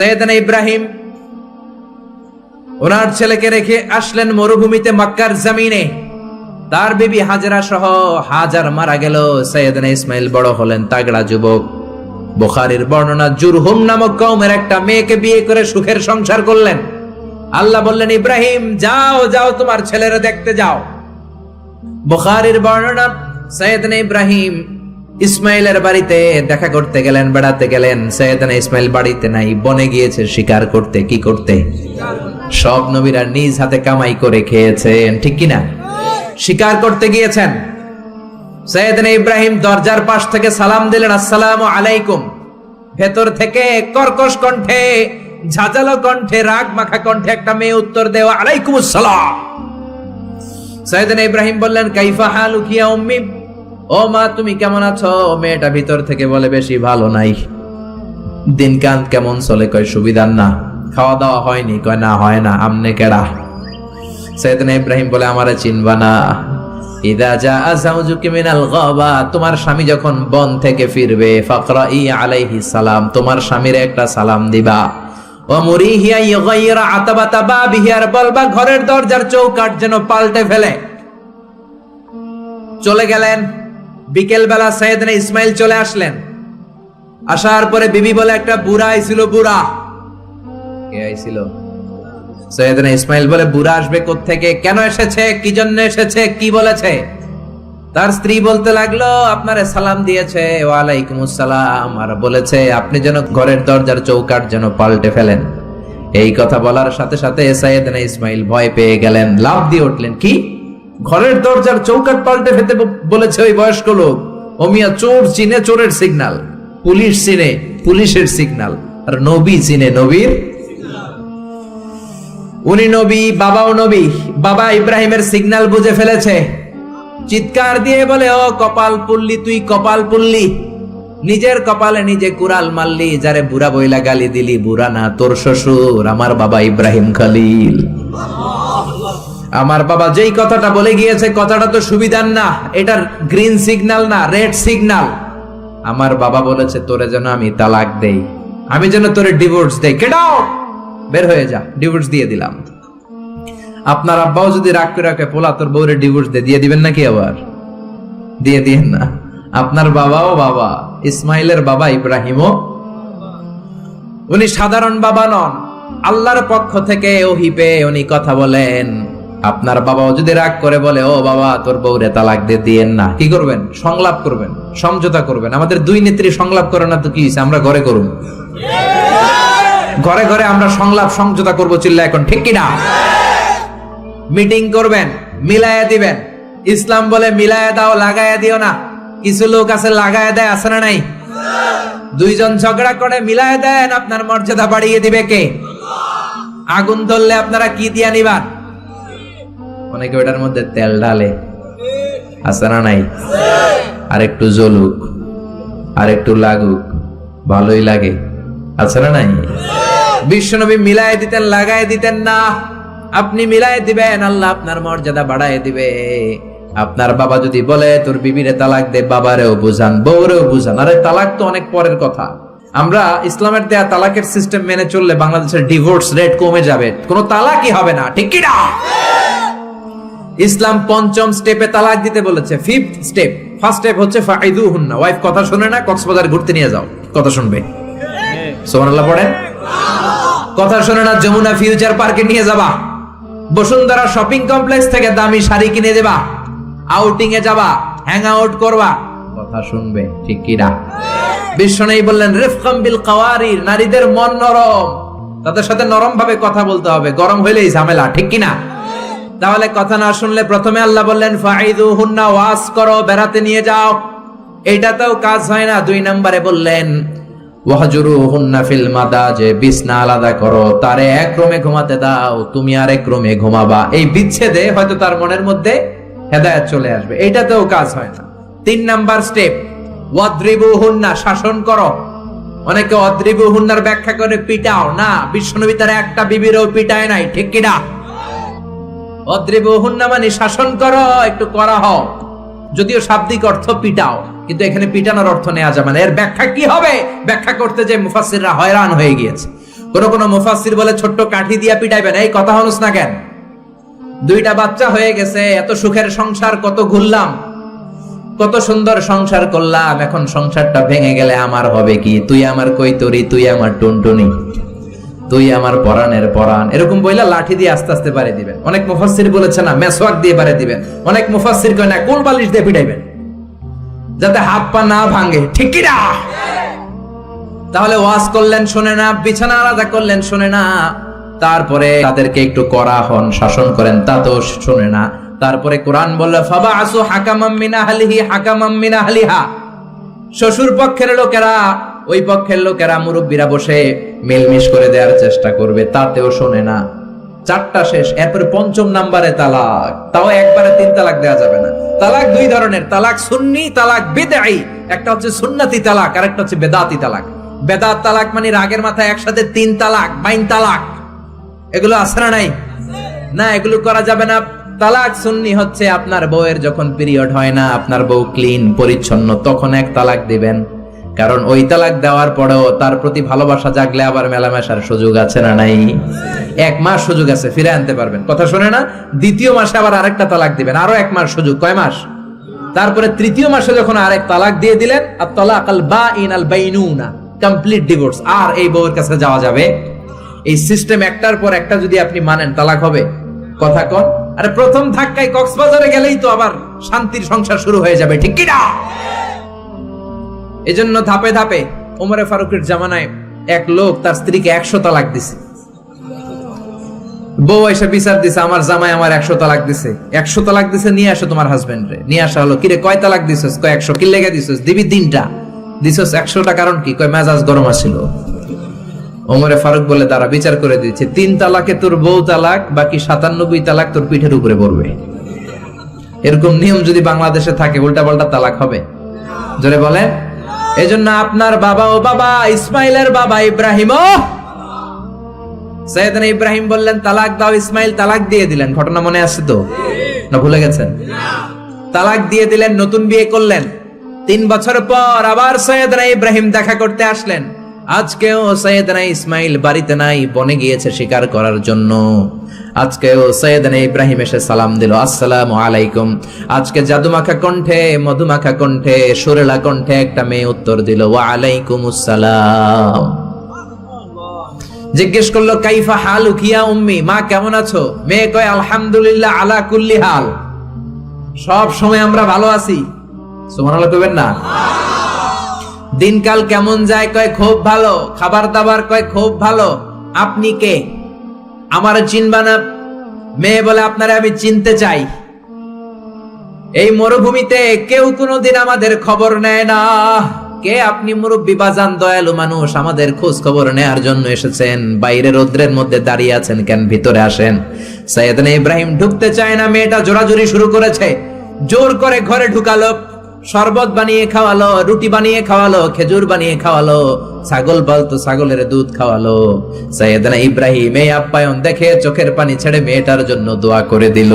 সাইয়েদনা ইব্রাহিম ওনার ছেলেকে রেখে আসলেন মরুভূমিতে মক্কার জমিনে। তার বিবি হাজরা সহ হাজার মারা গেল। সাইয়েদনা ইসমাইল বড় হলেন, তাগড়া যুবক। বুখারীর বর্ণনা, জুরহুম নামক কওমের একটা মেয়েকে বিয়ে করে সুখের সংসার করলেন। আল্লাহ বললেন, ইব্রাহিম যাও যাও তোমার ছেলেরা দেখতে যাও। বুখারীর বর্ণনা, সাইয়েদনা ইব্রাহিম ইসমাইলের বাড়িতে দেখা করতে গেলেন, বেড়াতে গেলেন। সাইয়েদনা ইসমাইল বাড়িতে নাই, বনে গিয়েছে শিকার করতে। কি করতে? সব নবীরা নিজ হাতে কামাই করে খেয়েছেন, ঠিক কিনা? শিকার করতে গিয়েছেন। সাইয়েদনা ইব্রাহিম দরজার পাশ থেকে সালাম দিলেন, আসসালামু আলাইকুম। ভেতর থেকে কর্কশ কণ্ঠে, ঝাঁঝালো কণ্ঠে, রাগ মাখা কণ্ঠে একটা মেয়ে উত্তর দেয়, আলাইকুমুস সালাম। সাইয়েদনা ইব্রাহিম বললেন, কাইফা হালুকি ইয়া উম্মি, ও মা তুমি কেমন আছো? মেয়েটা ভিতর থেকে বলে, বেশি ভালো নাই। দিনকাল কেমন চলে? কয় সুবিধার না। খাওয়া দাওয়া হয়নি? কয় না, হয় না। আমনে কেডা? সাইয়েদনা ইব্রাহিম বলে, আমারে চিনবা না? ইদা জাআ যাওজুকি মিনাল গাবা, তোমার স্বামী যখন বন থেকে ফিরবে, ফাকরাই আলাইহিস সালাম, তোমার স্বামীর একটা সালাম দিবা। ওয়া মুরিহিয়া ইগাইরা আতাবাতা বাবিহি, আর বলবা ঘরের দরজার চৌকাঠ যেন পাল্টে ফেলে। চলে গেলেন। বিকেল বেলা সাইয়েদনা ইসমাইল চলে আসলেন। আসার পরে বিবি বলে, একটা বুড়া আইছিল। বুড়া কে আইছিল? সাইয়েদনা ইসমাইল বলে, বুড়া আসবে কোত্থেকে? কেন এসেছে? কি জন্য এসেছে? কি বলেছে? তার স্ত্রী বলতে লাগলো, আপনারে সালাম দিয়েছে। ওয়া আলাইকুমুস সালাম, আর বলেছে আপনি যেন ঘরের দরজার চৌকাঠ যেন পাল্টে ফেলেন। এই কথা বলার সাথে সাথে সাইয়েদনা ইসমাইল ভয় পেয়ে গেলেন, লাফ দিয়ে উঠলেন। কি? ঘরের দরজার চৌকাঠ পাল্টে ফেলতে বলেছে ওই বয়স্ক লোক? ও মিয়া, চোর চিনে চোরের সিগন্যাল, পুলিশ চিনে পুলিশের সিগন্যাল, আর নবী চিনে নবীর। উনি নবী, বাবাও নবী। বাবা ইব্রাহিমের সিগন্যাল বুঝে ফেলেছে। চিৎকার দিয়ে বলে, ও কপাল পুল্লি, তুই কপাল পুল্লি, নিজের কপালে নিজে কুড়াল মারলি। যারে বুড়া বইলা গালি দিলি, বুড়া না, তোর শ্বশুর আমার বাবা ইব্রাহিম খলিল। আমার বাবা যেই কথাটা বলে গিয়েছে, কথাটা তো সুবিধার না, এটার গ্রিন সিগন্যাল না, রেড সিগন্যাল। আমার বাবা বলেছে তোরে যেন আমি তালাক দেই, আমি যেন তোরে ডিভোর্স দেই। কেডাও, বের হয়ে যা, ডিভোর্স দিয়ে দিলাম। আপনার আব্বাও যদি রাগ করে রাখে, পোলা তোর বউরে ডিভোর্স দিয়ে দিবেন নাকি? আবার দিয়ে দিয়েন না। আপনার বাবাও বাবা, ইসমাইলের বাবা ইব্রাহিমও। উনি সাধারণ বাবা নন, আল্লাহর পক্ষ থেকে ওহী পেয়ে উনি কথা বলেন। আপনার বাবাও যদি রাগ করে বলে, ও বাবা তোর বউরে তালাক দিয়ে দিয়েন না, কি করবেন? সংলাপ করবেন, সমঝোতা করবেন। আমাদের দুই নেত্রী সংলাপ করে না তো কি হইছে? আমরা ঘরে করুন, ঘরে ঘরে আমরা সংলাপ সমঝোতা করবো। চিল্লা এখন, ঠিক কিনা? মিটিং করবেন, মিলায়া দিবেন। ইসলাম বলে মিলায়া দাও, লাগায়া দিও না। কিছু লোক আছে লাগায়া দেয়, আছে না নাই? দুইজন ঝগড়া করে মিলায়া দেন, আপনার মর্যাদা বাড়িয়ে দিবে কে? আগুন ধরলে আপনারা কি দিয়া নিবান? অনেকে ওটার মধ্যে তেল ঢালে, আছে না নাই? আর একটু জ্বলুক, আর একটু লাগুক, ভালোই লাগে, আছে না নাই? বিশ্বনবী মিলায় দিতেন, লাগায় দিতেন না। আপনি মিলায় দিবেন, আল্লাহ আপনার মর্যাদা বাড়ায় দিবে। আপনার বাবা যদি বলে তোর বিবিরে তালাক দে, বাবারেও বুঝান, বউরেও বুঝান। আরে তালাক তো অনেক পরের কথা। আমরা ইসলামের দেয়া তালাকের সিস্টেম মেনে চললে বাংলাদেশের ডিভোর্স রেট কমে যাবে, কোনো তালাকই হবে না, ঠিক কি না? ইসলাম পঞ্চম স্টেপে তালাক দিতে বলেছে, ফিফথ স্টেপ। ফার্স্ট স্টেপ হচ্ছে ফাইদুহুন্না, ওয়াইফ কথা শুনে না, কক্সবাজার ঘুরতে নিয়ে যাও, কথা শুনবে। সুবহানাল্লাহ পড়েন। কথা শুনে না, যমুনা ফিউচার পার্কে নিয়ে যাবা, বসুন্ধরা শপিং কমপ্লেক্স থেকে দামি শাড়ি কিনে দেবা, আউটিং এ যাবা, হ্যাং আউট করবা, কথা শুনবে, ঠিক কি না? বিশ্বনবী বললেন, রিফকাম বিল কাওয়ারির, নারীদের মন নরম, তাদের সাথে নরম ভাবে কথা বলতে হবে, গরম হইলেই ঝামেলা, ঠিক কি না? তাহলে কথা না শুনলে প্রথমে আল্লাহ বললেন ফাইদুহুন্না, ওয়াজ করো, বেড়াতে নিয়ে যাও। এটাতেও কাজ হয় না, 2 নম্বরে বললেন ওয়াহজুরুহুন্না ফিল মাদাজে, বিছনা আলাদা করো, তারে এক রুমে ঘুমাতে দাও, তুমি আর এক রুমে ঘুমাবা। এই বিচ্ছেদে হয়তো তার মনের মধ্যে হেদায়েত চলে আসবে। এটাতেও কাজ হয় না। 3 নাম্বার স্টেপ, ওয়াদ্রিবুহুন্না, শাসন করো। অনেকে ওয়াদ্রিবুহুন্নার ব্যাখ্যা করে পিটাও না, বিশ্বনবী তার একটা বিবিরও পিটায় নাই, ঠিক কি না? অদ্রিবুহুন্না মানে শাসন করো, একটু করা হও। যদিও শাব্দিক অর্থ পিটাও, কিন্তু এখানে পিটানোর অর্থ নেওয়া যাবে না। এর ব্যাখ্যা কি হবে? ব্যাখ্যা করতে যে মুফাসসিররা হয়রান হয়ে গিয়েছে। কোন কোন মুফাসসির বলে ছোট্ট কাঠি দিয়া পিটাইবেন, এই কথা হনুস না কেন? দুইটা বাচ্চা হয়ে গেছে, এত সুখের সংসার, কত ঘুরলাম, কত সুন্দর সংসার করলাম, এখন সংসারটা ভেঙে গেলে আমার হবে কি? তুই আমার কৈতরি, তুই আমার টুনটুনি, তুই আমার পরাণের পরাণ, এরকম বইলা লাঠি দিয়ে আস্তে আস্তে বাড়ি দিবেন। অনেক মুফাসসির বলেছে না মেসওয়াক দিয়ে বাড়ি দিবেন, অনেক মুফাসসির কয় না কোল বালিশ দিয়ে পিটাইবেন, যাতে হাত পা না ভাঙে, ঠিক কি না? তাহলে ওয়াজ করলেন শোনে না, বিছানা আলাদা করলেন শোনে না, তারপরে তাদেরকে একটু কড়া হন, শাসন করেন, তা তো শোনে না। তারপরে কোরআন বলল ফাবাআসু হাকামাম মিন আহলিহি হাকামাম মিন আহলিহা, শ্বশুর পক্ষের লোকেরা, ওই পক্ষের লোকেরা, মুরব্বীরা বসে মিলমিশ করে দেওয়ার চেষ্টা করবে, তাতেও শোনে না। চারটা শেষ, এরপরে পঞ্চম নাম্বারে তালাক, তাও একবারে 3 তালাক দেওয়া যাবে না। তালাক দুই ধরনের, তালাক সুন্নি, তালাক বিদঈ। একটা হচ্ছে সুন্নতি তালাক, আর একটা হচ্ছে বেদাতি তালাক। বেদাত তালাক মানে রাগের মাথায় একসাথে 3 তালাক, বাইন তালাক, এগুলো আছে না নাই? না, এগুলো করা যাবে না। তালাক সুন্নি হচ্ছে আপনার বউয়ের যখন পিরিয়ড হয় না, আপনার বউ ক্লিন পরিচ্ছন্ন, তখন 1 তালাক দিবেন। কারণ ওই তালাক দেওয়ার পরেও তার প্রতি ভালোবাসা জাগলে আবার মেলামেশার সুযোগ আছে না নাই? 1 মাস সুযোগ আছে, ফিরে আনতে পারবেন, কথা শুনে না? দ্বিতীয় মাসে আবার আরেকটা তালাক দিবেন, আরো 1 মাস সুযোগ, কয় মাস? তারপরে তৃতীয় মাসে যখন আরেক তালাক দিয়ে দিলেন, আত তালাকাল বাইন আল বাইনুনা, কমপ্লিট ডিভোর্স, আর এই বউয়ের কাছে যাওয়া যাবে। এই সিস্টেম একটার পর একটা যদি আপনি মানেন, তালাক হবে। কথা কোন? আরে প্রথম ধাক্কায় কক্সবাজারে গেলেই তো আবার শান্তির সংসার শুরু হয়ে যাবে, ঠিক কি না? এজন্য ধাপে ধাপে, ওমরে ফারুকের জামানায় এক লোক তার স্ত্রীকে 100 তালাক দিছে। বউ এসে বিচার দিছে, আমার জামাই আমার 100 তালাক দিছে। 100 তালাক দিছে, নিয়ে আসো তোমার হাজবেন্ড রে। নিয়ে আসা হলো, কিরে কয় তালাক দিছস? কয় 100। কি লেগে দিছস? দিবি 3টা। দিছস 100টা, কারণ কি? কয় মেজাজ গরম আছিল। ওমরে ফারুক বলে, তারা বিচার করে দিচ্ছে, 3 তালাকে তোর বউ তালাক, বাকি 97 তালাক তোর পিঠের উপরে পড়বে। এরকম নিয়ম যদি বাংলাদেশে থাকে, উল্টা পাল্টা তালাক হবে। জোরে বলে। এজন্য আপনার বাবা, ও বাবা ইসমাইলের বাবা ইব্রাহিম, সাইয়েদনা ইব্রাহিম বললেন তালাক দাও, ইসমাইল তালাক দিয়ে দিলেন। ঘটনা মনে আছে তো, না ভুলে গেছেন? তালাক দিয়ে দিলেন, নতুন বিয়ে করলেন। 3 বছর পর আবার সাইয়েদনা ইব্রাহিম দেখা করতে আসলেন। আজকেও সাইয়েদনা ইসমাইল বাড়িতে নাই, বনে গিয়েছে শিকার করার জন্য। আজকেও সাইয়েদনা ইব্রাহিম এসে সালাম দিল, আসসালামু আলাইকুম। আজকে জাদুমাখা কণ্ঠে, মধুমাখা কণ্ঠে, সুরেলা কণ্ঠে একটা মেয়ে উত্তর দিল, ওয়া আলাইকুমুস সালাম। জিজ্ঞেস করলো, কাইফা হালুক ইয়া উম্মি, মা কেমন আছো? মেয়ে কয়, আলহামদুলিল্লাহ আলা কুল্লি হাল, সব সময় আমরা ভালো আছি। সুবহানাল্লাহ কইবেন না? দিনকাল কেমন যায়? কয় খুব ভালো। খাবার দাবার? কয় খুব ভালো। আপনি কে? আমার চিনবা না? মেয়ে বলে, আপনারে আমি চিনতে চাই। এই মরুভূমিতে কেউ কোনোদিন আমাদের খবর নেয় না। কে আপনি? মুরব্বী বাজান, দয়ালু মানুষ, আমাদের খোঁজ খবর নেয়ার জন্য এসেছেন। বাইরে রোদ্রের মধ্যে দাঁড়িয়ে আছেন কেন? ভিতরে আসেন। সাইয়েদনা ইব্রাহিম ঢুকতে চায় না, মেয়েটা জোরাজুরি শুরু করেছে। জোর করে ঘরে ঢুকালো, শরবত বানিয়ে খাওয়ালো, রুটি বানিয়ে খাওয়ালো, খেজুর বানিয়ে খাওয়ালো, ছাগল পালতো ছাগলের দুধ খাওয়ালো। সাইয়েদনা ইব্রাহিম এই আপ্যায়ন দেখে চোখের পানি ছেড়ে মেয়েটার জন্য দোয়া করে দিল।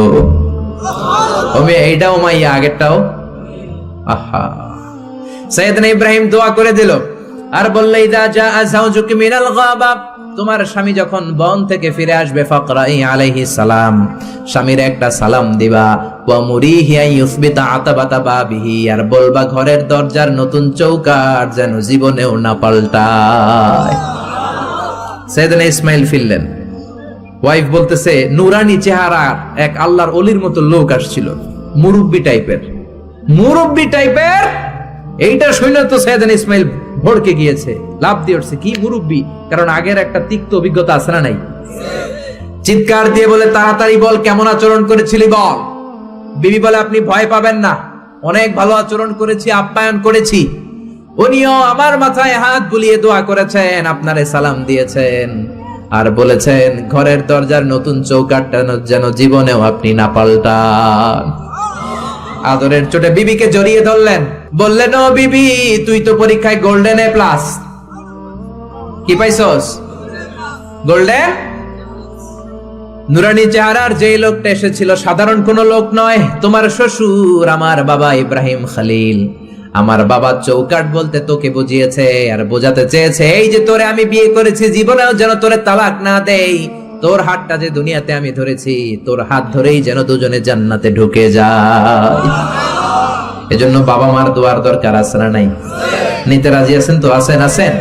ও মেয়ে, এইটাও মাইয়া, আগেরটাও। আহা, সাইয়েদনা ইব্রাহিম দোয়া করে দিল আর বলল, ইদা জাআ যাওজুকি মিনাল গাবা, তোমার স্বামী যখন বন থেকে ফিরে আসবে, ফাকরাই আলাইহিস সালাম, স্বামীর একটা সালাম দিবা। ওয়া মুরিহি আন ইউসবিতা আতাবাতা বাবিহি, আর বলবা ঘরের দরজার নতুন চৌকাঠ যেন জীবনেও না পাল্টায়। সাইয়েদনা ইসমাইল ফিরলেন। ওয়াইফ বলতেছে, নুরানি চেহারার এক আল্লাহর ওলির মতো লোক আসছিল, মুরব্বি টাইপের। মুরব্বি টাইপের এইটা শুনে তো সাইয়েদনা ইসমাইল ভড়কে গিয়েছে, লাভ দিয়ে উঠছে, কি মুরব্বি? কারণ আগের একটা তিক্ত অভিজ্ঞতা আছে না নাই? চিৎকার দিয়ে বলে, তাড়াতাড়ি বল কেমন আচরণ করেছিলি বল। বিবি বলে, আপনি ভয় পাবেন না, অনেক ভালো আচরণ করেছি, আপ্যায়ন করেছি। উনিও আমার মাথায় হাত বুলিয়ে দোয়া করেছেন, আপনারে সালাম দিয়েছেন, আর বলেছেন ঘরের দরজার নতুন চৌকাঠটা যেন জীবনেও আপনি না পাল্টান। আদরের চোটে বিবিকে জড়িয়ে ধরলেন, বললেন, ও বিবি, তুই তো পরীক্ষায় গোল্ডেন এ প্লাস। কি পাইছস? গোল্ডেন। নুরানি চেহারার যেই লোকটা এসেছিল সাধারণ কোন লোক নয়, তোমার শ্বশুর, আমার বাবা ইব্রাহিম খলিল। আমার বাবা চৌকাট বলতে তোকে বুঝিয়েছে আর বোঝাতে চেয়েছে, এই যে তোরে আমি বিয়ে করেছি, জীবনেও যেন তোরে তালাক না দেই। তোর হাতটা যে দুনিয়াতে আমি ধরেছি, তোর হাত ধরেই যেন দুজনে জান্নাতে ঢুকে যায়। এজন্য বাবা মার দোয়ার দরকার আছে না নাই? নিতে রাজি আছেন তো? আছেন।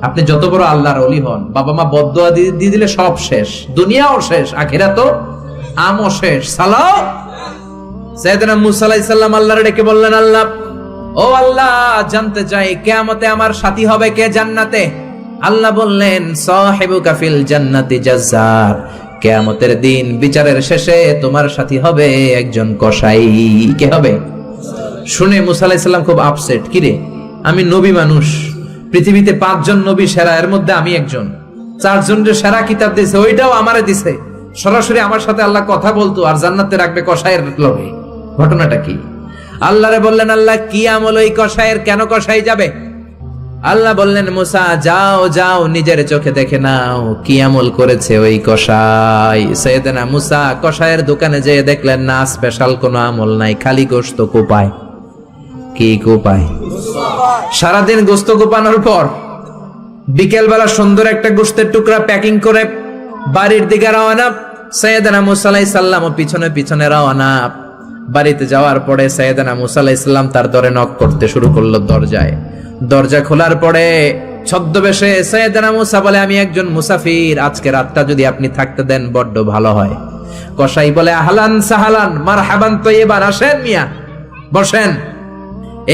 আপনি যত বড় আল্লাহর ওলি হন, বাবা মা বদদোয়া দিয়ে দিলে সব শেষ, দুনিয়াও শেষ, আখিরাতও আমও শেষ। সালাম। সাইয়েদনা মুসা আলাইহিস সালাম আল্লাহর ডেকে বললেন, আল্লাহ, ও আল্লাহ, জানতে চাই কিয়ামতে আমার সাথী হবে কে জান্নাতে? আল্লাহ বললেন, সাহিবুকা ফিল জান্নাতি জাজ্জার। কিয়ামতের দিন বিচারের শেষে তোমার সাথী হবে একজন কসাই। কে হবে? শুনে মুসা আলাইহিস সালাম খুব আপসেট। কিরে, আমি নবী মানুষ, পৃথিবীতে 5 জন নবী সেরা, এর মধ্যে আমি একজন। 4 জনের সেরা কিতাব দিয়েছে, ওইটাও আমারে দিছে। সরাসরি আমার সাথে আল্লাহ কথা বলতো আর জান্নাতে রাখবে কসাইয়ের লগে। ঘটনাটা কি? আল্লাহরে বললেন, আল্লাহ কি আমল ওই কসাইয়ের, কেন কসাই যাবে? আল্লাহ বললেন, মুসা যাও নিজের চোখে দেখে নাও কি আমল করেছে ওই কসাই। সাইয়েদনা মুসা কসাইয়ের দোকানে যেয়ে দেখলেন না, স্পেশাল কোনো আমল নাই, খালি গোশত কোপায়। কি কোপায়? সারাদিন গোশত কোপানোর পর বিকেল বেলা সুন্দর একটা গোশতের টুকরা প্যাকিং করে বাড়ির দিকে রওনা। সাইয়েদনা মুসা আলাইহিস সালাম পিছনে রওনা। বাড়িতে যাওয়ার পরে সাইয়েদনা মুসা আলাইহিস সালাম তার দরে নক করতে শুরু করলো দরজায়। দরজা খোলার পরে ছদ্মবেশে সাইয়েদনা মুসা বলে, আমি একজন মুসাফির, আজকে রাতটা যদি আপনি থাকতে দেন বড্ড ভালো হয়। কসাই বলে, আহলান সাহালান মারহাবান তয়্যিবান, আসেন মিয়া, বসেন,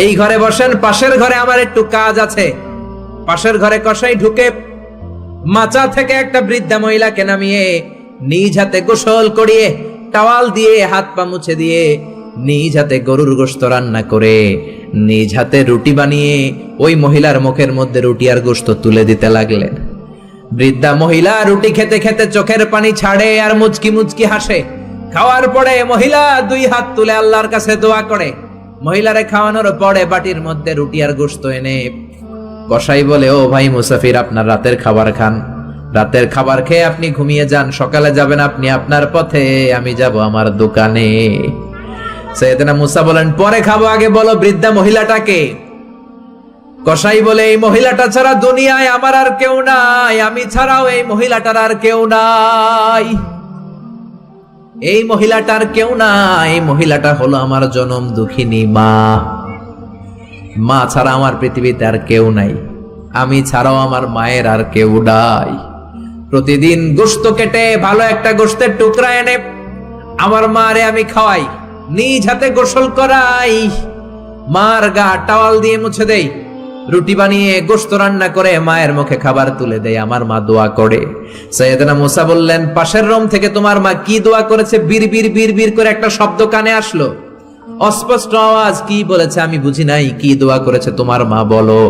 এই ঘরে বসেন, পাশের ঘরে আমার একটু কাজ আছে। পাশের ঘরে কসাই ঢুকে মাচা থেকে একটা বৃদ্ধা মহিলাকে নামিয়ে নিজ হাতে গোসল করিয়ে, টাওয়াল দিয়ে হাত পা মুছে দিয়ে, নিজ হাতে গরুর গোশত রান্না করে, নিজ হাতে রুটি বানিয়ে ওই মহিলার মুখের মধ্যে রুটি আর গোশত তুলে দিতে লাগলেন। বৃদ্ধা মহিলা রুটি খেতে খেতে চোখের পানি ছাড়ে আর মুচকি মুচকি হাসে। খাওয়ার পরে মহিলা 2 হাত তুলে আল্লাহর কাছে দোয়া করে। মহিলারে খাওয়ানোর পরে বাটির মধ্যে রুটি আর গোশত এনে কসাই বলে, ও ভাই মুসাফির, আপনার রাতের খাবার খান, রাতের খাবার খেয়ে আপনি ঘুমিয়ে যান, সকালে যাবেন আপনি আপনার পথে, আমি যাব আমার দোকানে। সাইয়েদনা মুসা বলেন, পরে খাবো, আগে বলো বৃদ্ধা মহিলাটাকে। কসাই বলে, এই মহিলাটা ছাড়া দুনিয়ায় আমার আর কেউ নাই, আমি ছাড়াও এই মহিলাটার আর কেউ নাই। এই মহিলাটার কেউ নাই, এই মহিলাটা হলো আমার জনম দুঃখিনী মা। মা ছাড়া আমার পৃথিবীতে আর কেউ নাই, আমি ছাড়াও আমার মায়ের আর কেউ নাই। প্রতিদিন গোশত কেটে ভালো একটা গোশতের টুকরা এনে আমার মারে আমি খাওয়াই, নিজ হাতে গোসল করাই, মার গা টাওয়াল দিয়ে মুছে দেই, রুটি বানিয়ে গোশত রান্না করে মায়ের মুখে খাবার তুলে দেয়, আমার মা দোয়া করে। সাইয়েদনা মুসা বললেন, পাশের রুম থেকে তোমার মা কি দোয়া করেছে? বিড় করে একটা শব্দ কানে আসলো, অস্পষ্ট আওয়াজ। কি বলেছে আমি বুঝি নাই, কি দোয়া করেছে তোমার মা বলো।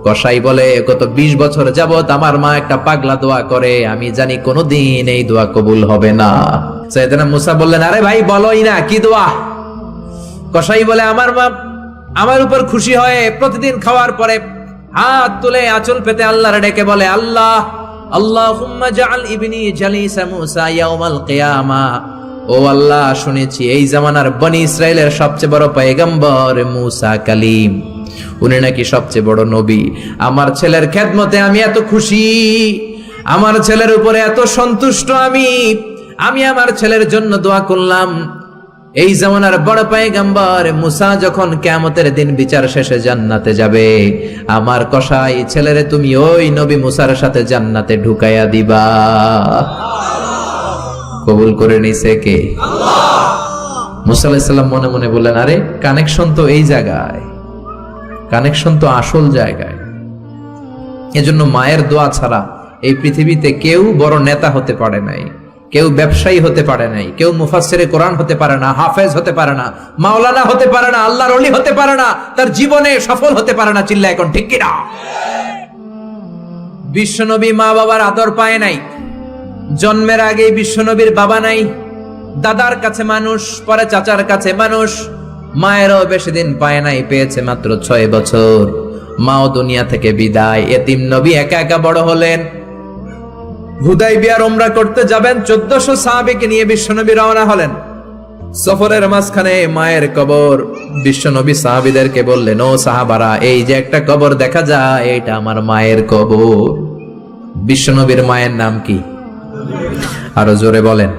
কসাই বলে, গত 20 বছর যাবত আমার মা একটা পাগলা দোয়া করে, আমি জানি কোনোদিন এই দোয়া কবুল হবে না। সাইয়েদনা মুসা বললেন, আরে ভাই বলোই না, কি দোয়া? কসাই বলে, আমার মা আমার উপর খুশি হয়ে প্রতিদিন খাওয়ার পরে হাত তুলে আঁচল পেতে আল্লাহর ডেকে বলে, আল্লাহ, আল্লাহুম্মা জাআল ইবনি জালিসা মুসা ইয়াউমাল কিয়ামা। ও আল্লাহ, শুনেছি এই জামানার বনি ইসরাইলের সবচেয়ে বড় পয়গম্বর মুসা কালিম, উনি নাকি সবচেয়ে বড় নবী। আমার ছেলের খেদমতে আমি এত খুশি, আমার ছেলের উপরে এত সন্তুষ্ট আমি আমার ছেলের জন্য দোয়া করলাম। এই জামানার বড় পয়গম্বর মুসা যখন কিয়ামতের দিন বিচার শেষে জান্নাতে যাবে, আমার কসাই ছেলেরে তুমি ওই নবী মুসার সাথে জান্নাতে ঢুকাইয়া দিবা। কবুল করে নিছে কে? আল্লাহ। মুসা আলাইহিস সালাম মনে মনে বললেন, আরে কানেকশন তো এই জায়গায়, কানেকশন তো আসল জায়গায়। এজন্য মায়ের দোয়া ছাড়া এই পৃথিবীতে কেউ বড় নেতা হতে পারে নাই, কেউ ব্যবসায়ী হতে পারে নাই, কেউ মুফাসসিরে কোরআন হতে পারে না, হাফেজ হতে পারে না, মাওলানা হতে পারে না, আল্লাহর ওলি হতে পারে না, তার জীবনে সফল হতে পারে না। চিল্লা এখন ঠিক কিনা? বিশ্বনবী মা বাবার আদর পায় নাই, জন্মের আগেই বিশ্বনবীর বাবা নাই, দাদার কাছে মানুষ, পরে চাচার কাছে মানুষ, মায়েরও বেশি দিন পায় নাই, পেয়েছে মাত্র 6 বছর। মাও দুনিয়া থেকে বিদায়, এতিম নবী একা একা বড় হলেন। হুদাইবিয়ার উমরা করতে যাবেন, 1400 সাহাবীকে নিয়ে বিশ্বনবী রওনা হলেন। সফরের মাঝখানে মায়ের কবর। বিশ্বনবী সাহাবীদেরকে বললেন, ও সাহাবারা, এই যে একটা কবর দেখা যায়, এটা আমার মায়ের কবর। বিশ্বনবীর মায়ের নাম কি? আরো জোরে বলেন।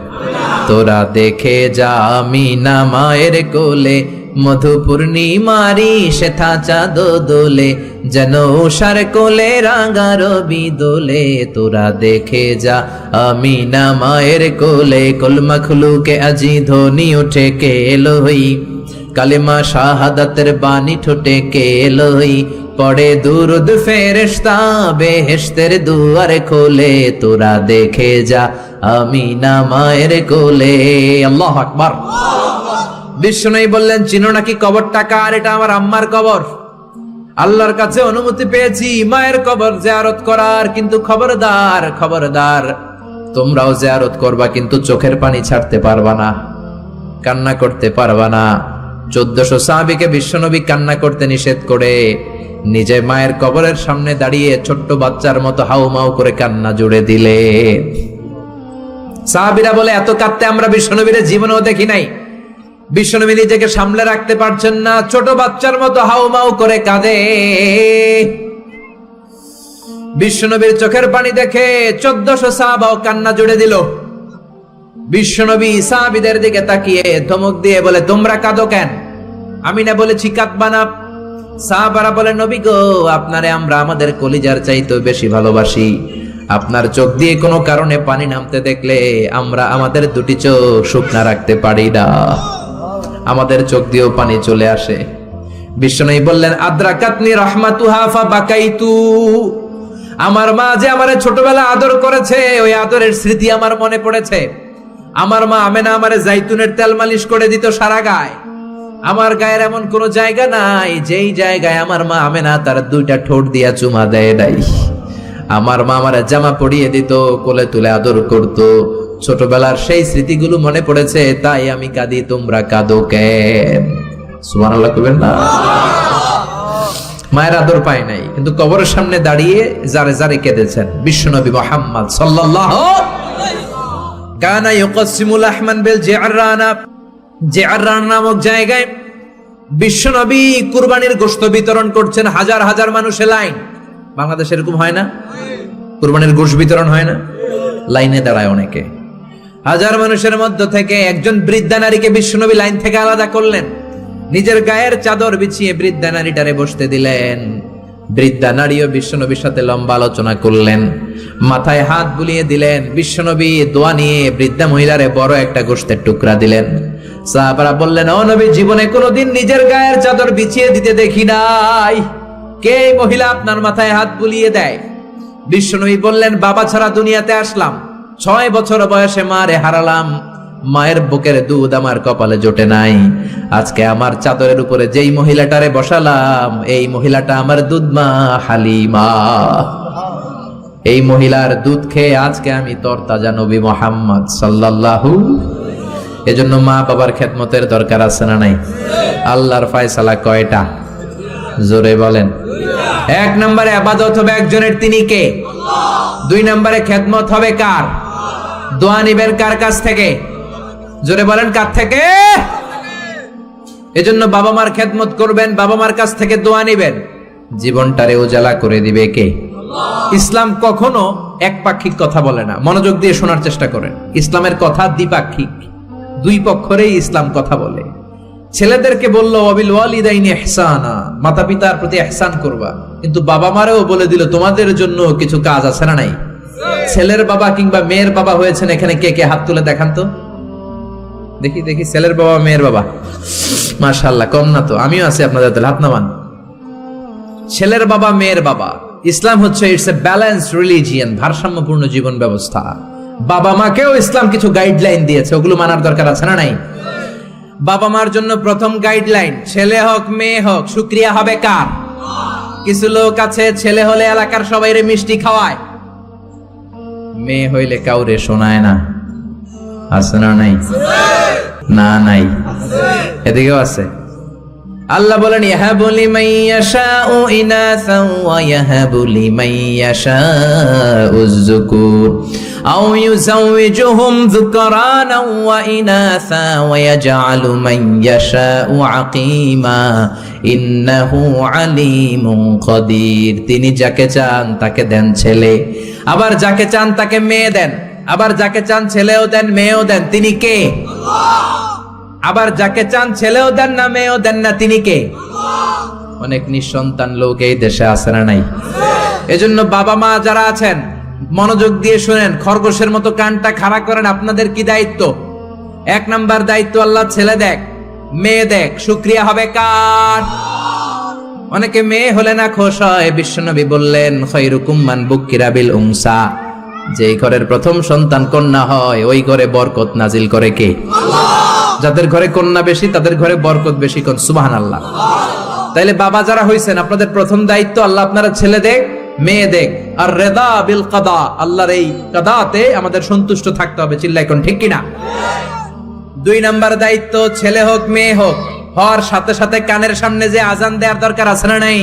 তোরা দেখে যা আমিনা মায়ের কোলে, মধু পূর্ণিমারি শেথা চাঁদ দোলে, যেন উষার কোলে রাঙা রবি দোলে। তোরা দেখে যা আমিনা মায়ের কোলে, কলমা খুলুকে আজি ধ্বনি উঠে কে এলোই, কালিমা শাহাদাতের বাণী ঠোঁটে কে এলোই, পড়ে দুরুদ ফেরেশতা বেহেশতের দুয়ার খোলে। তোরা দেখে যা আমিনা মায়ের কোলে। আল্লাহু আকবার। বিষ্ণু বললেন, চিনো নাকি কবরটা কার? এটা আমার আম্মার কবর। আল্লাহর কাছে অনুমতি পেয়েছি মায়ের কবর জিয়ারত করার, কিন্তু খবরদার খবরদার, তোমরাও জিয়ারত করবা, কিন্তু চোখের পানি ছাড়তে পারবা না, কান্না করতে পারবা না। 1400 সাহাবীকে বিশ্বনবী কান্না করতে নিষেধ করে নিজে মায়ের কবরের সামনে দাঁড়িয়ে ছোট্ট বাচ্চার মতো হাউমাউ করে কান্না জুড়ে দিলে। সাহাবীরা বলে, এত কাঁদতে আমরা বিশ্বনবীর জীবনেও দেখি নাই। বিশ্বনবী নিজেকে সামলে রাখতে পারছেন না, ছোট বাচ্চার মতো হাউমাউ করে কাঁদে। বিশ্বনবীর চোখের পানি দেখে 1400 সাহাবাও কান্না জুড়ে দিল। বিশ্বনবী সাহাবীদের দিকে তাকিয়ে ধমক দিয়ে বলে, তোমরা কাঁদো কেন? আমি না বলেছি কাঁদবা না? সাহাবারা বলে, নবী গো, আপনারে আমরা আমাদের কলিজার চাইতেও বেশি ভালোবাসি। আপনার চোখ দিয়ে কোনো কারণে পানি নামতে দেখলে আমরা আমাদের দুটি চোখ শুকনা রাখতে পারি না, আমাদের চোখ দিয়েও পানি চলে আসে। বিশ্বনবী বললেন, আদ্রাকাতনি রাহমাতুহা ফাবাকাইতু। আমার মা যে আমারে ছোটবেলা আদর করেছে, ওই আদরের স্মৃতি আমার মনে পড়েছে। আমার মা আমেনা আমারে জাইতুনের তেল মালিশ করে দিত সারা গায়ে। আমার গায়ের এমন কোন জায়গা নাই যেই জায়গায় আমার মা আমেনা তার দুইটা ঠোঁট দিয়া চুমা দেয় নাই। আমার মা আমার জামা পরিয়ে দিত, কোলে তুলে আদর করত। ছোটবেলার সেই স্মৃতিগুলো মনে পড়েছে, তাই আমি কাঁদি। তোমরা কাঁদো কেন? সুবহানাল্লাহ কইবেন না? মায়ের আদর পায় নাই, কিন্তু কবরের সামনে দাঁড়িয়ে জারে জারে কেঁদেছেন বিশ্বনবী মুহাম্মদ সাল্লাল্লাহু কানা ইউকাসিমুল আহমান বিল জিআরানা। জিআরান নামক জায়গায় বিশ্বনবী কুরবানির গোশত বিতরণ করছেন। হাজার হাজার মানুষের লাইন। বাংলাদেশে এরকম হয় না? কুরবানির গোশত বিতরণ হয় না? লাইনে দাঁড়ায় অনেকে। হাজার মানুষের মধ্য থেকে একজন বৃদ্ধা নারীকে বিশ্বনবী লাইন থেকে আলাদা করলেন, নিজের গায়ের চাদর বিছিয়ে বৃদ্ধা নারীটারে বসতে দিলেন। বৃদ্ধা নারীও বিশ্বনবীর সাথে লম্বা আলোচনা করলেন, মাথায় হাত বুলিয়ে দিলেন। বিশ্বনবী দোয়া নিয়ে বৃদ্ধা মহিলারে বড় একটা গোশতের টুকরা দিলেন। সাহাবারা বললেন, ও নবী, জীবনে কোনোদিন নিজের গায়ের চাদর বিছিয়ে দিতে দেখি নাই, কে মহিলা আপনার মাথায় হাত বুলিয়ে দেয়? বিশ্বনবী বললেন, বাবা ছাড়া দুনিয়াতে আসলাম, 6 বছর বয়সে মারে হারালাম, মায়ের বুকের দুধ আমার কপালে জোটে নাই। আজকে আমার চাদরের উপরে যেই মহিলাটারে বসালাম, এই মহিলাটা আমার দুধ মা হালিমা। এই মহিলার দুধ খেয়ে আজকে আমি তরতাজা নবী মুহাম্মদ সাল্লাল্লাহু। এজন্য মা বাবার খেদমতের দরকার আছে না নাই? আল্লাহর ফয়সালা কয়টা? জোরে বলেন। 1 নম্বরে ইবাদত হবে একজনের, তিনি কে? 2 নম্বরে খেদমত হবে কার? দোয়া নিবেন কার কাছ থেকে? জোরে বলেন, কার থেকে? এজন্য বাবা মার খেদমত করবেন, বাবা মার কাছ থেকে দোয়া নিবেন। জীবনটারে উজালা করে দিবে কে? ইসলাম কখনো একপাক্ষিক কথা বলে না। মনোযোগ দিয়ে শোনার চেষ্টা করেন। ইসলামের কথা দ্বিপাক্ষিক, দুই পক্ষেরই ইসলাম কথা বলে। ছেলেদেরকে বললো ওয়াবিল ওয়ালিদাইনি ইহসানা, মাতা পিতার প্রতি ইহসান করবা, কিন্তু বাবা মারেও বলে দিল তোমাদের জন্য কিছু কাজ আছে না নাই? ছেলের বাবা কিংবা মেয়ের বাবা হয়েছেন এখানে কে কে? হাত তুলে দেখান তো দেখি দেখি। ছেলের বাবা মেয়ের বাবা, মাশাআল্লাহ, কম না তো? আমিও আছি আপনাদের, হাত নামান। ছেলের বাবা মেয়ের বাবা। ইসলাম হচ্ছে ইটস এ ব্যালেন্সড রিলিজিয়ন, ভারসাম্যপূর্ণ জীবন ব্যবস্থা। বাবা মাকেও ইসলাম কিছু গাইডলাইন দিয়েছে, ওগুলো মানার দরকার আছে না নাই? বাবা মার জন্য প্রথম গাইডলাইন, ছেলে হোক মেয়ে হোক, শুকরিয়া হবে কার? কিছু লোক আছে ছেলে হলে এলাকার সবাইরে মিষ্টি খাওয়ায়, মেয়ে হইলে কাউরে শোনায় না। আছে না নাই? না নাই, এদিকেও আছে। আল্লাহ বলেন, ইয়াহাবু লিমান ইয়াশাউ ইনাসা ওয়া ইয়াহাবু লিমান ইয়াশাউ যুকুর। আও ইউযাওয়িজুহুম যুকরানা ওয়া ইনাসা ওয়া ইয়াজআলু মান ইয়াশাউ আকীমা ইন্নাহু আলীমুন কাদির। তিনি যাকে চান তাকে দেন ছেলে, আবার যাকে চান তাকে মেয়ে দেন, আবার যাকে চান ছেলেও দেন মেয়েও দেন। তিনি কে? আবার যাকে চান ছেলেও দেন না মেয়েও দেন না, তিনি কে? অনেক নিঃসন্তান লোক এই দেশে আছে না নাই? এজন্য বাবা মা যারা আছেন মনোযোগ দিয়ে শুনেন, খরগোশের মতো কানটা খাড়া করেন। আপনাদের কি দায়িত্ব? এক নাম্বার দায়িত্ব, আল্লাহ ছেলে দেখ মেয়ে দেখ, শুকরিয়া হবে কার? অনেকে মেয়ে হলে না খুশ হয়। বিশ্বনবী বললেন খায়রুকুম মান বুকিরা বিল উনসা, যেই ঘরের প্রথম সন্তান কন্যা হয় ওই ঘরে বরকত নাজিল করে কে? যাদের ঘরে কন্যা বেশি তাদের ঘরে বরকত বেশি। কোন সুবহানাল্লাহ। তাইলে বাবা যারা হইছেন আপনাদের প্রথম দায়িত্ব আল্লাহ আপনারা ছেলে দেখ মেয়ে দেখ, আর রেদা বিল কাদা, আল্লাহর এই কাদাতে আমাদের সন্তুষ্ট থাকতে হবে। চিল্লাই কোন ঠিক কিনা? দুই নাম্বার দায়িত্ব, ছেলে হোক মেয়ে হোক, হওয়ার সাথে সাথে কানের সামনে যে আজান দেওয়ার দরকার আছে না নাই?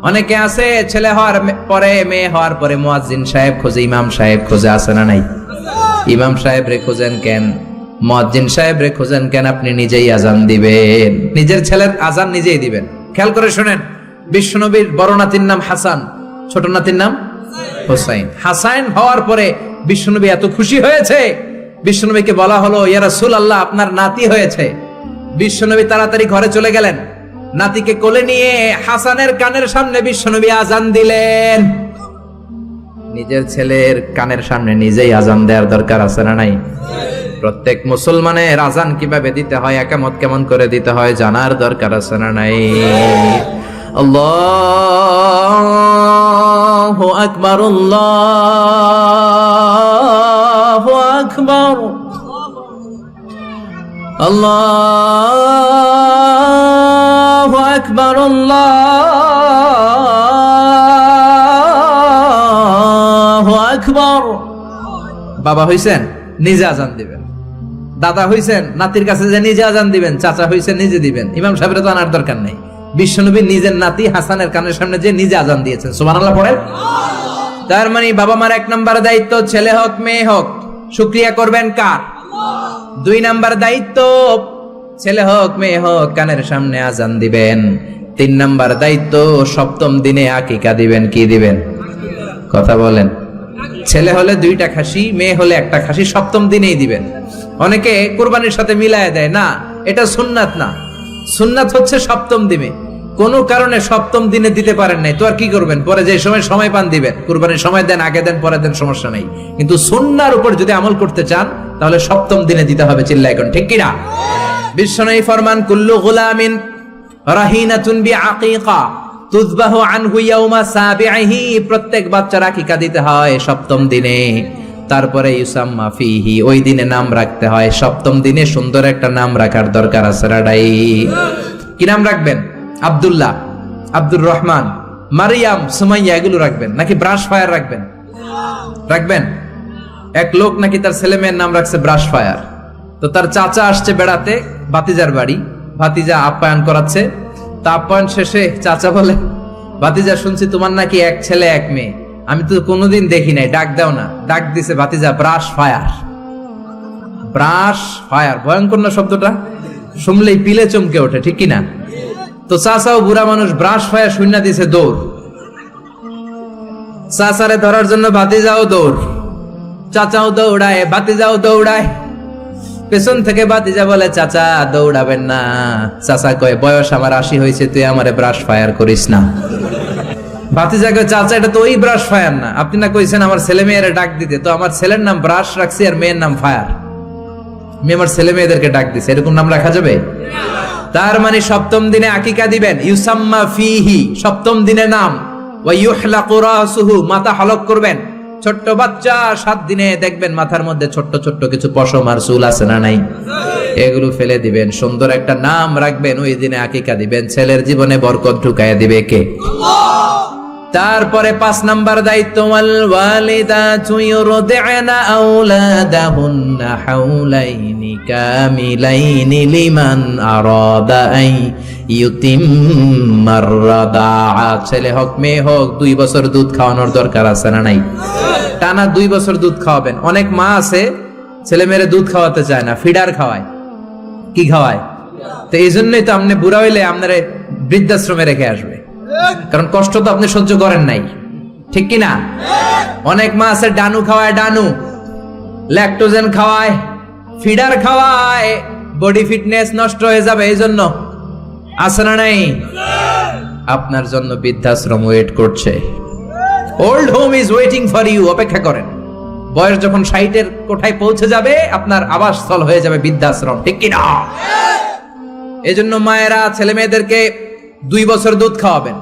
অনেকে আছে ছেলে হওয়ার পরে মেয়ে হওয়ার পরে মুয়াজ্জিন সাহেব খোঁজে, ইমাম সাহেব খোঁজে, আছে না নাই? ইমাম সাহেব রে খোঁজেন কেন? মুয়াজ্জিন সাহেব রে খোঁজেন কেন? আপনি নিজেই আজান দিবেন, নিজের ছেলের আজান নিজেই দিবেন। খেয়াল করে শুনেন, বিশ্বনবীর বড় নাতির নাম হাসান, ছোট নাতির নাম হোসাইন। হাসান হওয়ার পরে বিশ্বনবী এত খুশি হয়েছে, বিশ্বনবীকে বলা হলো ইয়া রাসূলুল্লাহ আপনার নাতি হয়েছে। বিশ্বনবী তাড়াতাড়ি ঘরে চলে গেলেন, নাতিকে কোলে নিয়ে হাসানের কানের সামনে বিশ্বনবী আজান দিলেন। নিজের ছেলের কানের সামনে নিজেই আজান দেওয়ার দরকার আছে না নাই? প্রত্যেক মুসলমানের আজান কিভাবে দিতে হয়, একামত কেমন করে দিতে হয় জানার দরকার আছে না নাই? আল্লাহু আকবার, আল্লাহু আকবার, আল্লাহু আকবার, আল্লাহু আকবার। বাবা হইছেন নিজে আজান দিবেন, দাদা হইছেন নাতির কাছে যে নিজে আজান দিবেন, চাচা হইছেন নিজে দিবেন, ইমাম সাহেবের তো আনার দরকার নেই। বিশ্বনবী নিজের নাতি হাসানের কানের সামনে যে নিজে আজান দিয়েছেন। সুবহানাল্লাহ পড়েন। তার মানে বাবা মার এক নাম্বার দায়িত্ব, ছেলে হোক মেয়ে হোক শুকরিয়া করবেন কার? দুই নাম্বার দায়িত্ব, ছেলে হোক মেয়ে হোক কানের সামনে আজান দিবেন। তিন নাম্বার দায়িত্ব, সপ্তম দিনে আকিকা দিবেন। কি দিবেন? কথা বলেন। ছেলে হলে 2টা খাসি, মেয়ে হলে 1টা খাসি, সপ্তম দিনেই দিবেন। অনেকে কুরবানির সাথে মিলায় দেয়, না এটা সুন্নাত না, সুন্নাত হচ্ছে সপ্তম দিনে। কোন কারণে সপ্তম দিনে দিতে পারেন নাই তো আর কি করবেন? পরে যে সময় পান দিবেন, কুরবানির সময় দেন, আগে দেন, পরে দেন, সমস্যা নাই। কিন্তু সুন্নাহর উপর যদি আমল করতে চান তাহলে সপ্তম দিনে দিতে হবে। চিল্লায় কোন ঠিক কিনা? বিশ্বনবী ফরমান কুল্লু গুলামিন রাহিনাতুন বিআকিকা তুযবাহু আনহু ইয়াউমা সাবিহি, প্রত্যেক বাচ্চার আকিকা দিতে হয় সপ্তম দিনে। তারপরে ইউসাম্মা ফিহি, ওই দিনে নাম রাখতে হয়। সপ্তম দিনে সুন্দর একটা নাম রাখার দরকার আছে রাডাই। কি নাম রাখবেন? আব্দুল্লাহ, আব্দুর রহমান, মারিয়াম, সুমাইয়া, এগুলো রাখবেন নাকি ব্রাশ ফায়ার রাখবেন? রাখবেন। এক লোক নাকি তার ছেলে মেয়ের নাম রাখছে ব্রাশ ফায়ার। তো তার চাচা আসছে বেড়াতে ভাতিজার বাড়ি, ভাতিজা আপ্যায়ন করাচ্ছে। তা আপ্যায়ন শেষে চাচা বলে, ভাতিজা শুনছি তোমার নাকি এক ছেলে এক মেয়ে, আমি তো কোনোদিন দেখি নাই, ডাক দাও না। ডাক দিছে ভাতিজা ব্রাশ ফায়ার। ব্রাশ ফায়ার ভয়ঙ্কর না শব্দটা? শুনলেই পিলে চমকে ওঠে, ঠিক কিনা? তো চাচাও বুড়া মানুষ, ব্রাশ ফায়ার শূন্য দিছে দৌড়। চাচারে ধরার জন্য ভাতিজাও দৌড়, চাচাও দৌড়ায়, ভাতিজাও দৌড়ায়। পেছন থেকে ভাতিজা বলে চাচা দৌড়াবেন না। চাচা কয় বয়স আমার 80 হয়েছে, তুই আমারে ব্রাশ ফায়ার করিস না। ভাতিজা কয় চাচা এটা তো ওই ব্রাশ ফায়ার না, আপনি না কইছেন আমার ছেলে মেয়েরে ডাক দিতে, তো আমার ছেলের নাম ব্রাশ রাখছি আর মেয়ের নাম ফায়ার। আমি আমার ছেলে মেয়েদেরকে ডাক দিছি, এরকম নাম রাখা যাবে? তার মানে সপ্তম দিনে আকিকা দিবেন। ইউসাম্মা ফিহি, সপ্তম দিনে নাম। ওয়া ইউহলাকু রাসুহু, মাথা হলক করবেন। ছোট্ট বাচ্চা 7 দিনে দেখবেন মাথার মধ্যে ছোট্ট ছোট্ট কিছু পশম আর চুল আছে না নাই, এগুলো ফেলে দিবেন, সুন্দর একটা নাম রাখবেন, ওই দিনে আকিকা দিবেন। ছেলের জীবনে বরকত ঢুকাইয়া দিবে কে? তারপরে 5 নাম্বার দায়িত্ব, ওয়াল ওয়ালিদাতু ইউরদি'না আওলাদাহুন্না হাওলাইনি কামিলাইনি লিমান আরাদা আই ইউতিম্মার রাদাআ। ছেলে হোক মেয়ে হোক 2 বছর দুধ খাওয়ানোর দরকার আছে না নাই? টানা 2 বছর দুধ খাওয়াবেন। অনেক মা আছে ছেলে মেয়েরে দুধ খাওয়াতে চায় না, ফিডার খাওয়ায়। কি খাওয়ায়? তো এই জন্যই তো আপনি বুড়া হইলে আপনার বৃদ্ধাশ্রমে রেখে আসবে, কারণ কষ্ট তো আপনি সহ্য করেন নাই, ঠিক কিনা? অনেক মা আছে ডানু খাওয়ায়, ডানু ল্যাকটোজেন খাওয়ায়, ফিডার খাওয়ায়, বডি ফিটনেস নষ্ট হয়ে যাবে এই জন্য। আছে না নাই? আপনার জন্য বৃদ্ধাশ্রম ওয়েট করছে। Old home is waiting for you. অপেক্ষা করেন, বয়স যখন 60-এর কোঠায় পৌঁছে যাবে আপনার আবাসস্থল হয়ে যাবে বৃদ্ধাশ্রম, ঠিক কিনা? এজন্য মায়েরা ছেলে মেয়েদেরকে 2 বছর দুধ খাওয়াবেন।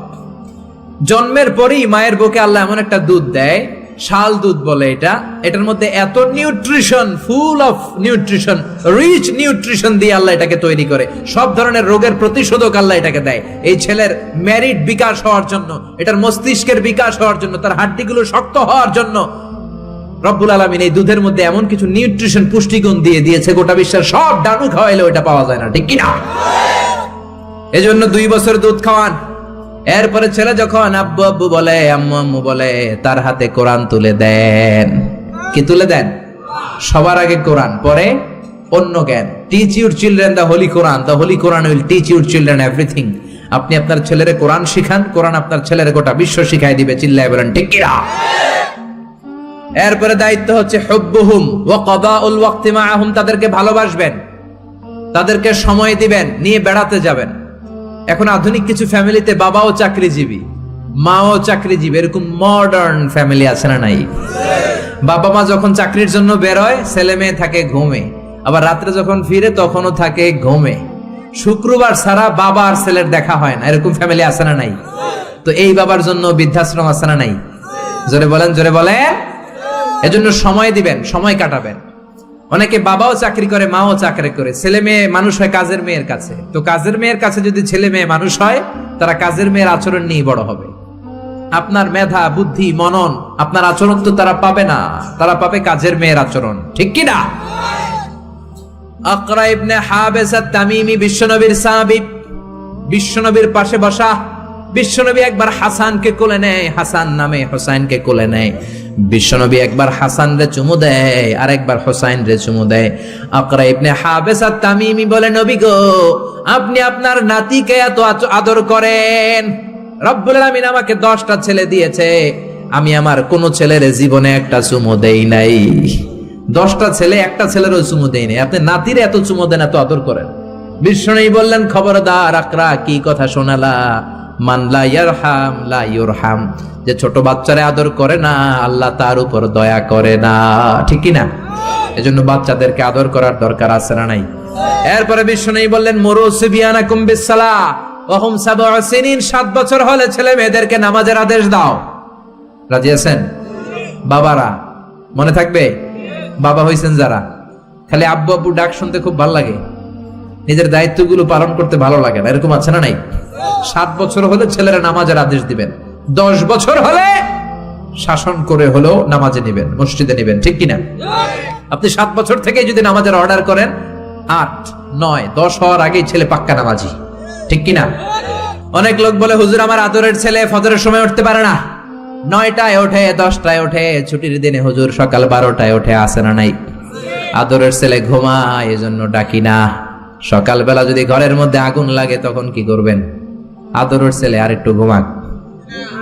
জন্মের পরেই মায়ের বুকে আল্লাহ এমন একটা দুধ দেয়, শাল দুধ বলে এটা। এটার মধ্যে এত nutrition, full of nutrition, rich nutrition দিয়ে আল্লাহ এটাকে তৈরি করে। সব ধরনের রোগের প্রতিষেধক আল্লাহ এটাকে দেয় এই ছেলের মেরিট বিকাশ হওয়ার জন্য, এটার মস্তিষ্কের বিকাশ হওয়ার জন্য, তার হাড্ডিগুলো শক্ত হওয়ার জন্য। রব্বুল আলামিন এই দুধের মধ্যে এমন কিছু নিউট্রিশন, পুষ্টিগুণ দিয়ে দিয়েছে, গোটা বিশ্বের সব ডানু খাওয়াইলেও এটা পাওয়া যায় না, ঠিক কিনা? এজন্য 2 বছর দুধ খাওয়ান। এরপরে ছেলে যখন আব্বু আব্বু বলে, আম্মু আম্মু বলে, তার হাতে কোরআন তুলে দেন। কি তুলে দেন? সবার আগে কোরআন, পরে অন্য জ্ঞান। Teach your children the Holi Quran, the Holi Quran will teach your children everything. আপনি আপনার ছেলেরে কোরআন শিখান, কোরআন আপনার ছেলেরে গোটা বিশ্ব শিখাই দিবে। চিল্লায় বলেন ঠিক কিনা? এরপরে দায়িত্ব হচ্ছে হুব্বুহুম ওয়া কাদাউল ওয়াক্তি মাআহুম। তাদেরকে ভালোবাসবেন, তাদেরকে সময় দিবেন, নিয়ে বেড়াতে যাবেন। এখন আধুনিক কিছু ফ্যামিলিতে বাবাও চাকরিজীবী, মাও চাকরিজীবী, এরকম মডার্ন ফ্যামিলি আছে না নাই? বাবা মা যখন চাকরির জন্য বের হয়, ছেলে মেয়ে থাকে ঘুমে, আবার রাত্রে যখন ফিরে তখনও থাকে ঘুমে। শুক্রবার ছাড়া বাবা আর ছেলের দেখা হয় না, এরকম ফ্যামিলি আছে না নাই? তো এই বাবার জন্য বৃদ্ধাশ্রম আছে না নাই? জোরে বলেন, জোরে বলেন। এজন্য সময় দিবেন, সময় কাটাবেন। অনেকে বাবাও চাকরি করে, মাও চাকরি করে, ছেলে মেয়ে মানুষ হয় কাজের মেয়ের কাছে। তো কাজের মেয়ের কাছে যদি ছেলে মেয়ে মানুষ হয়, তারা কাজের মেয়ের আচরণ নিয়ে বড় হবে। আপনার মেধা, বুদ্ধি, মনন, আপনার আচরণ তো তারা পাবে না, তারা পাবে কাজের মেয়ের আচরণ, ঠিক কি না? আকরা ইবনে হাবিস আত-তামিমি বিশ্বনবীর সাহাবী, বিশ্বনবীর পাশে বসা। বিশ্বনবী একবার হাসানকে কোলে নেয়, হাসান নামে হোসাইনকে কোলে নেয়। বিশ্বনবী একবার হাসান রে চুমু দেয়, আর একবার হোসাইন রে চুমু দেয়। আকরা ইবনে হাবিস আত-তামিমি বলে, নবী গো, আপনি আপনার নাতিকে এত আদর করেন। রব্বুল আলামিন আমাকে 10টা ছেলে দিয়েছে, আমি আমার কোন ছেলের জীবনে একটা চুমু দেই নাই। 10টা ছেলে, একটা ছেলেরও চুমু দেই নাই, আপনি নাতিরে এত চুমু দেন, এত আদর করেন। বিশ্বনবী বললেন, খবরদার আকরা, কি কথা শোনালা? মান লা ইয়ারহাম লা ইউরহাম। যে ছোট বাচ্চারে আদর করে না, আল্লাহ তার উপর দয়া করে না, ঠিক কি না? এজন্য বাচ্চাদেরকে আদর করার দরকার আছে না নাই? এরপরে বিশ্বনবী বললেন, মুরু সিবিয়ানাকুম বিসসালাহ ওয়া হুম 7 সিনিন। 7 বছর হলে ছেলে মেয়েদেরকে নামাজের আদেশ দাও। রাজি আছেন? বাবারা মনে থাকবে, বাবা হইছেন যারা, খালি আব্বু আব্বু ডাক শুনতে খুব ভালো লাগে, নিজের দায়িত্বগুলো পালন করতে ভালো লাগে না, এরকম আছে না নাই? 7 বছর হলে ছেলেরা নামাজের আদেশ দিবেন, 10 বছর হলে শাসন করে হলেও নামাজে নিবেন, মসজিদে নিবেন, ঠিক কিনা? আপনি 7 বছর থেকে যদি নামাজের অর্ডার করেন, 8, 9, 10 হওয়ার আগেই ছেলে পাক্কা নামাজি, ঠিক কিনা? অনেক লোক বলে, হুজুর আমার আদরের ছেলে ফজরের সময় উঠতে পারে না, 9টায় ওঠে, 10টায় ওঠে, ছুটির দিনে হুজুর সকাল 12টায় ওঠে। আছে না নাই? আদরের ছেলে ঘুমায়, এজন্য ডাকি না। সকালবেলা যদি ঘরের মধ্যে আগুন লাগে তখন কি করবেন? আদরের ছেলে আর একটু ঘুমাক,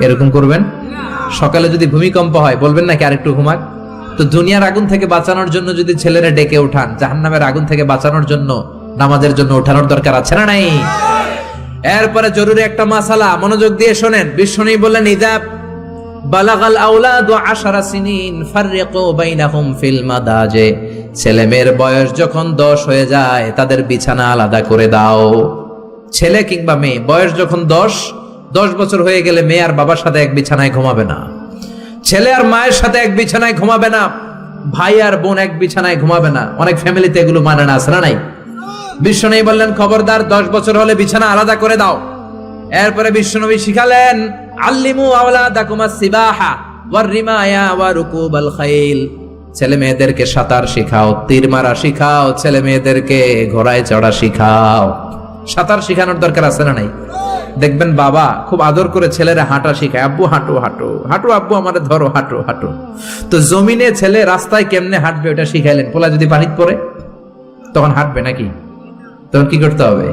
এরকম করবেন? সকালে যদি ভূমিকম্প হয় বলবেন নাকি আর একটু ঘুমাক? তো দুনিয়ার আগুন থেকে বাঁচানোর জন্য যদি ছেলেরা ডেকে উঠান, জাহান্নামের আগুন থেকে বাঁচানোর জন্য নামাজের জন্য উঠানোর দরকার আছে না নাই? এরপরে জরুরি একটা মাসালা, মনোযোগ দিয়ে শোনেন। বিশ্বনবী বললেন, ইযা বালাগাল আওলাদু 10 সিনিন ফাররিকু বাইনাহুম ফিল মাদাজি। ছেলে মেয়ের বয়স যখন 10 হয়ে যায়, তাদের বিছানা আলাদা করে দাও। ছেলে কিংবা মেয়ে বয়স যখন 10 বছর হয়ে গেলে মেয়ে আর বাবার সাথে এক বিছানায় ঘুমাবে না, ছেলে আর মায়ের সাথে এক বিছানায় ঘুমাবে না, ভাই আর বোন এক বিছানায় ঘুমাবে না। অনেক ফ্যামিলিতে এগুলো মানে না, আছে না নাই? বিশ্বনবী বললেন, খবরদার 10 বছর হলে বিছানা আলাদা করে দাও। এরপরে বিশ্বনবী শিখালেন, আল্লিমু আওলাদাকুমাস সিবাহা ওয়ার রিমায়া ওয়া রুকুবাল খাইল। ছেলে মেয়েদেরকে সাঁতার শিখাও, তীর মারা শিখাও, ছেলে মেয়েদেরকে ঘোড়ায় চড়া শিখাও। সাঁতার শিখানোর দরকার আছে না নাই? দেখবেন বাবা খুব আদর করে ছেলেরা হাঁটা শিখায়, আব্বু হাঁটো হাঁটো হাঁটো, আব্বু আমারে ধরো হাঁটো হাঁটো। তো জমিনে ছেলে রাস্তায় কেমনে হাঁটবে ওটা শিখাইলেন, পোলা যদি পানিতে পড়ে তখন হাঁটবে নাকি? তখন কি করতে হবে?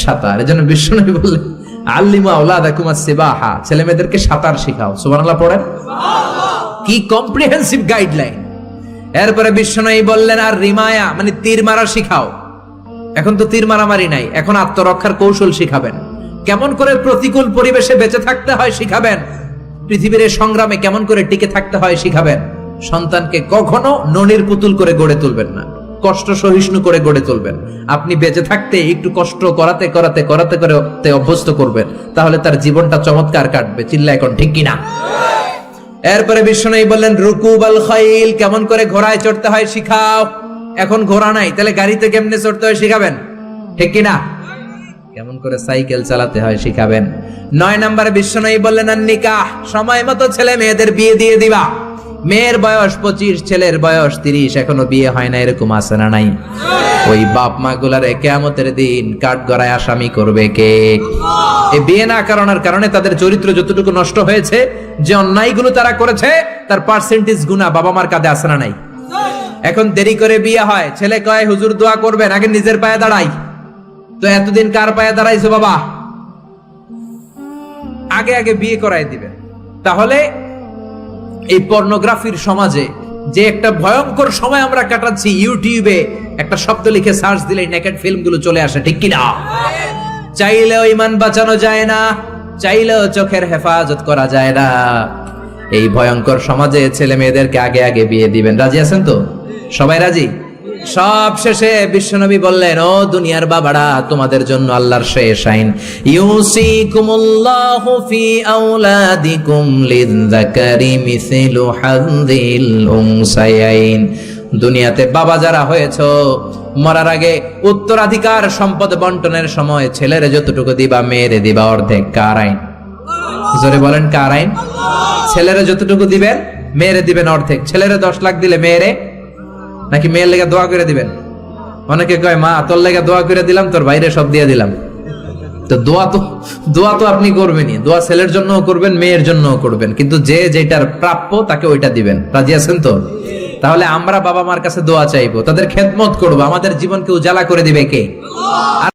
সাঁতার। এজন্য বিশ্বনবী বললেন আল্লিমু আওলাদাকুম আস-সিবাহা, ছেলে মেয়েদেরকে সাঁতার শিখাও। সুবহানাল্লাহ পড়েন। কি কম্প্রিহেন্সিভ গাইডলাইন। এরপরে বিশ্বনবী বললেন আর রিমায়া, মানে তীর মারা শিখাও। এখন তো তীর মারামারি নাই, এখন আত্মরক্ষার কৌশল শিখাবেন। কেমন করে প্রতিকূল পরিবেশে বেঁচে থাকতে হয় শিখাবেন। পৃথিবীর এই সংগ্রামে কেমন করে টিকে থাকতে হয় শিখাবেন। সন্তানকে কখনো ননির পুতুল করে গড়ে তুলবেন না, কষ্ট সহিষ্ণু করে গড়ে তুলবেন। আপনি বেঁচে থাকতে একটু কষ্ট করাতে করাতে করাতে করে অভ্যস্ত করবেন, তাহলে তার জীবনটা চমৎকার কাটবে। চিল্লা এখন ঠিক কিনা? এরপরে বিশ্বনবী বললেন রুকুবাল খাইল, কেমন করে ঘোড়ায় চড়তে হয় শিখাও। এখন ঘোড়া নাই, তাহলে গাড়িতে কেমনে চড়তে হয় শিখাবেন, ঠিক কিনা? কেমন করে সাইকেল চালাতে হয় শিখাবেন। 9 নম্বরে বিশ্বনবী বললেন আর নিকাহ, সময় মতো ছেলে মেয়েদের বিয়ে দিয়ে দিবা। মেয়ের বয়স 25, ছেলের বয়স 30, এখনো বিয়ে হয় না, এরকম আছে না নাই? ওই বাপ মা গুলার কিয়ামতের দিন কাঠগড়ায় আসামি করবে কে? এই বিয়ে না করানোর কারণে তাদের চরিত্র যতটুকু নষ্ট হয়েছে, যে অন্যায়গুলো তারা করেছে তার পার্সেন্টেজ গুনাহ বাবা মার কাঁধে আছে না নাই? এখন দেরি করে বিয়ে হয়, ছেলে কয় হুজুর দোয়া করবেন, আগে নিজের পায়ে দাঁড়াই। তো এতদিন কার পায়ে দাঁড়াইছো বাবা? আগে আগে বিয়ে করাই দিবেন। তাহলে এই পর্নোগ্রাফির সমাজে যে একটা ভয়ঙ্কর সময় আমরা কাটাচ্ছি, ইউটিউবে একটা শব্দ লিখে সার্চ দিলেই নেকেড ফিল্মগুলো চলে আসে, ঠিক কিনা? চাইলেও ঈমান বাঁচানো যায় না, চাইলেও চোখের হেফাজত করা যায় না। এই ভয়ঙ্কর সমাজে ছেলে মেয়েদেরকে আগে আগে বিয়ে দিবেন। রাজি আছেন তো? সবাই রাজি? সব শেষে বিশ্বনবী বললেন ও দুনিয়ার বাবারা, তোমাদের জন্য আল্লাহর শেষ আইন, ইউসিকুমুল্লাহু ফি আওলাদিকুম লিযযাকারি মিসলু হাযযিল উনসায়াইন। দুনিয়াতে বাবা যারা হয়েছো, মরার আগে উত্তরাধিকার সম্পদ বন্টনের সময় ছেলেরে যতটুকু দিবা, মেয়েরে দিবা অর্ধেক। কার আইন? জোরে বলেন কার আইন? ছেলেরে যতটুকু দিবেন, মেয়েরে দিবেন অর্ধেক। ছেলেরে 10 লাখ দিলে মেয়েরে, নাকি মেয়ের লেগে দোয়া করে দিবেন? অনেকে কয় মা তোর লেগে দোয়া করে দিলাম, তোর বাইরে সব দিয়ে দিলাম। তো দোয়া তো আপনি করবেনই, দোয়া ছেলের জন্যও করবেন, মেয়ের জন্যও করবেন, কিন্তু যে যেটার প্রাপ্য তাকে ওইটা দিবেন। রাজি আছেন তো? তাহলে আমরা বাবা মার কাছে দোয়া চাইবো, তাদের খেদমত করবো, আমাদের জীবনকে উজালা করে দিবে কে?